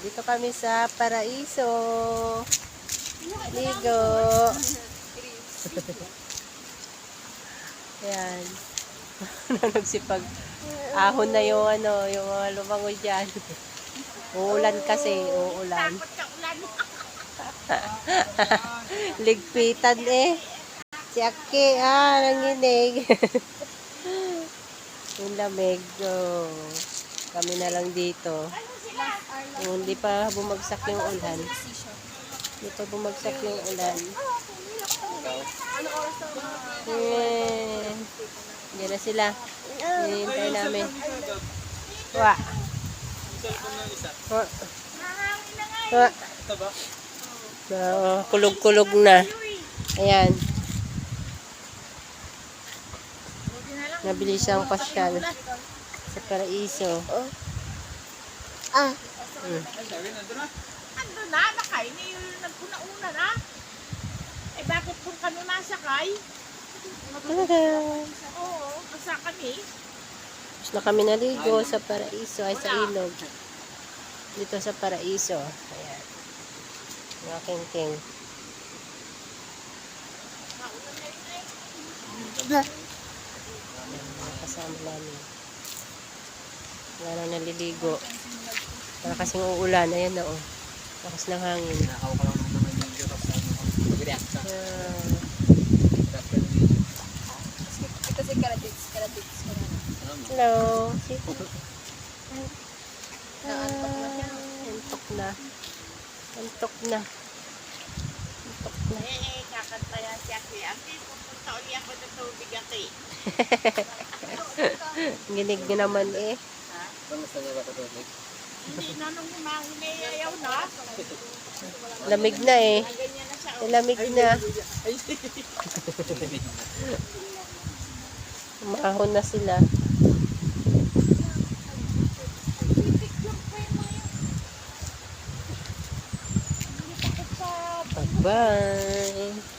Dito kami sa Paraiso. Ligo. Ayan. Nagsipag. Ahon na yung yung mga lumangoy dyan. Uulan kasi, uulan. Ligpitan eh. Si Aki, nanginig. Yung lamig. Oh. Kami na lang dito. Hindi pa bumagsak yung ulan. Hindi pa bumagsak yung ulan. Diyan na sila. Hinihintay namin. Wa. Wa. Kulog-kulog na. Ayan. Nabilis ang pasyal sa Paraiso. Ando na, nakay na yung nagpuna-una na. Eh bakit kung kano nasakay? Oo, basta kami. Tapos na kami naligo sa Paraiso, ay sa ilog. Dito sa Paraiso. Ayan. Mga king-king. Kasama namin. Wala nang naliligo. Para kasing uulan. Ayan na, oh. Lakas ng hangin. Hello. Antok na. Antok na. Antok na. Kakantayan si Aki. Aki, pupunta uli ako ng tubig, Aki. Ginig nyo naman eh. Hindi na nung humangin eh, ayaw na. Lamig na eh. Ganyan na siya. Lamig na. Umahon na sila. Bye-bye.